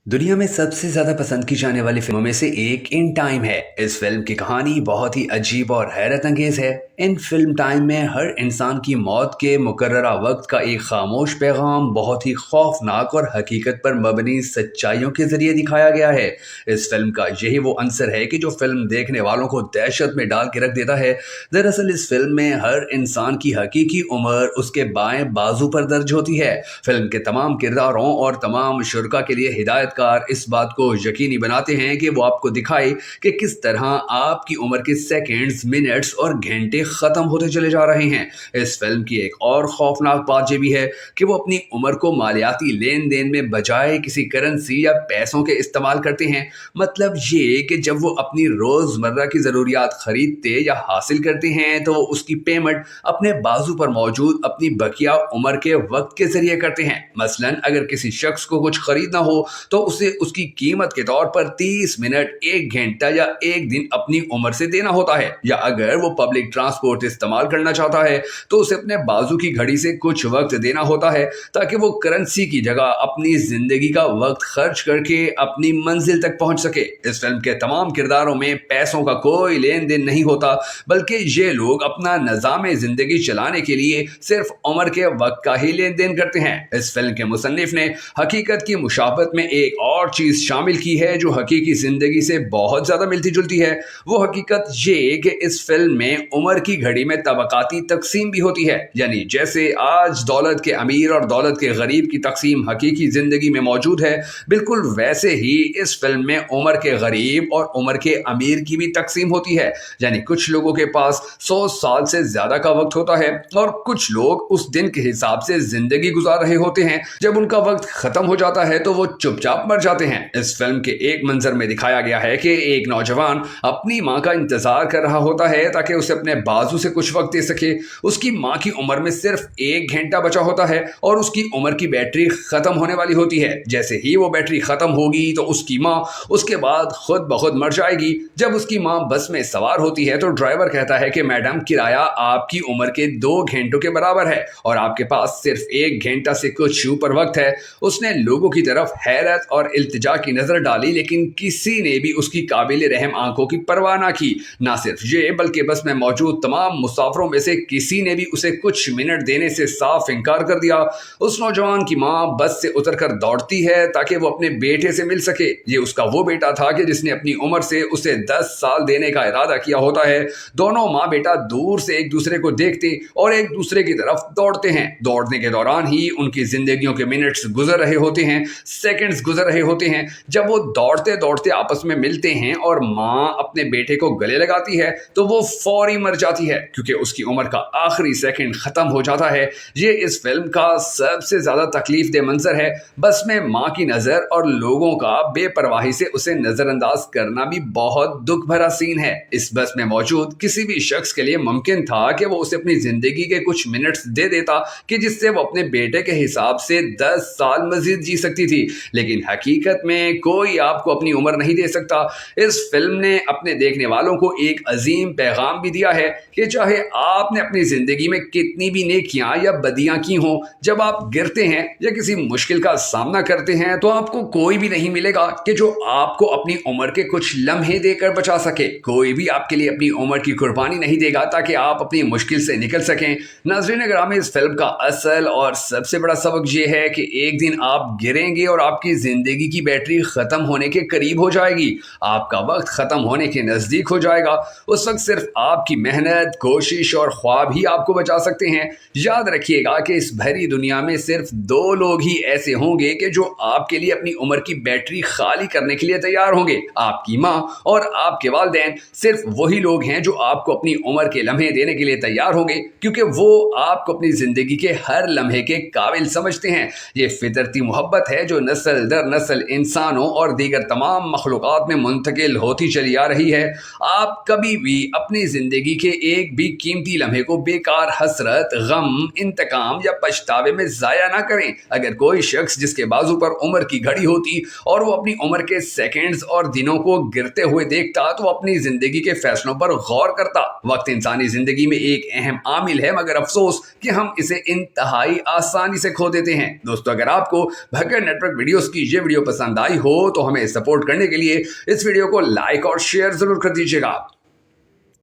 दुनिया में सबसे ज्यादा पसंद की जाने वाली फिल्मों में से एक इन टाइम है। इस फिल्म की कहानी बहुत ही अजीब और हैरत अंगेज है। इन फिल्म टाइम में हर इंसान की मौत के मुकर्ररा वक्त का एक खामोश पैगाम बहुत ही खौफनाक और हकीकत पर मबनी सच्चाइयों के जरिए दिखाया गया है। इस फिल्म का यही वो अंसर है कि जो फिल्म देखने वालों को दहशत में डाल के रख देता है। दरअसल इस फिल्म में हर इंसान की हकीकी उम्र उसके बाएं बाजू पर दर्ज होती है। फिल्म के तमाम किरदारों और तमाम शुरा के लिए हिदायतकार इस बात को यकीनी बनाते हैं कि वो आपको दिखाए कि किस तरह आपकी उम्र के सेकंड्स, मिनट्स और घंटे खत्म होते चले जा रहे हैं। इस फिल्म की एक और खौफनाक बात यह भी है कि वो अपनी उम्र को मालियाती लेन देन में बजाय किसी करेंसी या पैसों के इस्तेमाल करते हैं। मतलब ये कि जब वो अपनी रोजमर्रा की जरूरियात खरीदते या हासिल करते हैं तो वो उसकी पेमेंट अपने बाजू पर मौजूद अपनी बकिया उम्र के वक्त के जरिए करते हैं। मसलन अगर किसी शख्स को कुछ खरीदना हो तो उसे उसकी कीमत के तौर पर 30 मिनट, 1 घंटा या 1 दिन अपनी उम्र से देना होता है। या अगर वो पब्लिक ट्रांसपोर्ट इस्तेमाल करना चाहता है तो उसे अपने बाजू की घड़ी से कुछ वक्त देना होता है ताकि वो करेंसी की जगह अपनी जिंदगी का वक्त खर्च करके अपनी मंजिल तक पहुंच सके। इस फिल्म के तमाम किरदारों में पैसों का कोई लेन देन नहीं होता, बल्कि ये लोग अपना निजाम जिंदगी चलाने के लिए सिर्फ उम्र के वक्त का ही लेन देन करते हैं। इस फिल्म के मुसन्निफ ने हकीकत की मुशाबत में एक और चीज शामिल की है जो हकीकी जिंदगी से बहुत ज्यादा मिलती जुलती है। वो हकीकत ये कि इस फिल्म में उम्र की घड़ी में तबकाती तकसीम भी होती है। यानी जैसे आज दौलत के अमीर और दौलत के गरीब की तकसीम हकीकी जिंदगी में मौजूद है, बिल्कुल वैसे ही इस फिल्म में उम्र के गरीब और उम्र के अमीर की भी तकसीम होती है। यानी कुछ लोगों के पास 100 साल से ज्यादा का वक्त होता है और कुछ लोग उस दिन के हिसाब से जिंदगी गुजार रहे होते हैं। जब उनका वक्त खत्म हो जाता है तो वो चुपचाप मर जाते हैं। इस फिल्म के एक मंजर में दिखाया गया है कि एक नौजवान अपनी मां का इंतजार कर रहा होता है ताकि उसे अपने बाजू से कुछ वक्त दे सके। उसकी मां की उम्र में सिर्फ 1 घंटा बचा होता है और उसकी उम्र की बैटरी खत्म होने वाली होती है। जैसे ही वो बैटरी खत्म होगी तो उसकी मां उसके बाद खुद ब खुद मर जाएगी। जब उसकी मां बस में सवार होती है तो ड्राइवर कहता है कि मैडम, किराया आपकी उम्र के 2 घंटों के बराबर है और आपके पास सिर्फ 1 घंटा से कुछ ऊपर वक्त है। उसने लोगों की तरफ हैरत और इल्तिजा की नजर डाली, लेकिन किसी ने भी उसकी काबिल रहम आंखों की परवाह ना की। ना सिर्फ ये, बल्कि बस में मौजूद तमाम मुसाफिरों में से किसी ने भी उसे कुछ मिनट देने से साफ इनकार कर दिया। उस नौजवान की मां बस से उतरकर दौड़ती है ताकि वो अपने बेटे से मिल सके। ये उसका वो बेटा था कि जिसने अपनी उम्र से उसे 10 साल देने का इरादा किया होता है। दोनों माँ बेटा दूर से एक दूसरे को देखते और एक दूसरे की तरफ दौड़ते हैं। दौड़ने के दौरान ही उनकी जिंदगियों के मिनट्स गुजर रहे होते हैं, सेकंड्स गुजर रहे होते हैं। जब वो दौड़ते दौड़ते आपस में मिलते हैं और माँ अपने बेटे को गले लगाती है तो वो फौरी मर जाती है क्योंकि उसकी उम्र का आखिरी सेकंड खत्म हो जाता है। ये इस फिल्म का सबसे ज्यादा तकलीफ दे मंजर है। बस में माँ की नजर और लोगों का बेपरवाही से उसे नजरअंदाज करना भी बहुत दुख भरा सीन है। इस बस में मौजूद किसी भी शख्स के लिए मुमकिन था कि वो उसे अपनी जिंदगी के कुछ मिनट्स दे देता कि जिससे वो अपने बेटे के हिसाब से 10 साल मजीद जी सकती थी, लेकिन हकीकत में कोई आपको अपनी उम्र नहीं दे सकता। इस फिल्म ने अपने देखने वालों को एक अजीम पैगाम भी दिया है कि चाहे आपने अपनी जिंदगी में कितनी भी नेकियां या बदियां की हों, जब आप गिरते हैं या किसी मुश्किल का सामना करते हैं तो आपको कोई भी नहीं मिलेगा कि जो आपको अपनी उम्र के कुछ लम्हे देकर बचा सके। कोई भी आपके लिए अपनी उम्र की कुर्बानी नहीं देगा ताकि आप अपनी मुश्किल से निकल सकें। नाज़रीन ग्रामी, इस फिल्म का असल और सबसे बड़ा सबक ये है कि एक दिन आप गिरेंगे और आपकी जिंदगी की बैटरी खत्म होने के करीब हो जाएगी, आपका वक्त खत्म होने के नजदीक हो जाएगा। उस वक्त सिर्फ आपकी मेहनत, कोशिश और ख्वाब ही आपको बचा सकते हैं। याद रखिएगा कि इस भरी दुनिया में सिर्फ 2 लोग ही ऐसे होंगे कि जो आपके लिए अपनी उम्र की बैटरी खाली करने के लिए तैयार होंगे, आपकी माँ और आपके वालिदैन। सिर्फ वही लोग हैं जो आपको अपनी उम्र के लम्हे देने के लिए तैयार होंगे क्योंकि वो आपको अपनी जिंदगी के हर लम्हे के काबिल समझते हैं। ये फितरती मोहब्बत है जो नस्ल दर नस्ल इंसानों और दीगर तमाम मखलूक़ात में मुंतकिल होती चली आ रही है। आप कभी भी अपनी जिंदगी के एक भी कीमती लम्हे को बेकार हसरत, गम, इंतकाम या पछतावे में जाया ना करें। अगर कोई शख्स जिसके बाजू पर उम्र की घड़ी होती और वो अपनी उम्र के सेकंड्स और दिनों को गिरते हुए देखता तो अपनी जिंदगी के फैसलों पर गौर करता। वक्त इंसानी जिंदगी में एक अहम आमिल है, मगर अफसोस कि हम इसे इंतहाई आसानी से खो देते हैं। दोस्तों, अगर आपको भक्कड़ नेटवर्क वीडियोस की ये یہ ویڈیو پسند آئی ہو تو ہمیں سپورٹ کرنے کے لیے اس ویڈیو کو لائک اور شیئر ضرور کر دیجیے گا.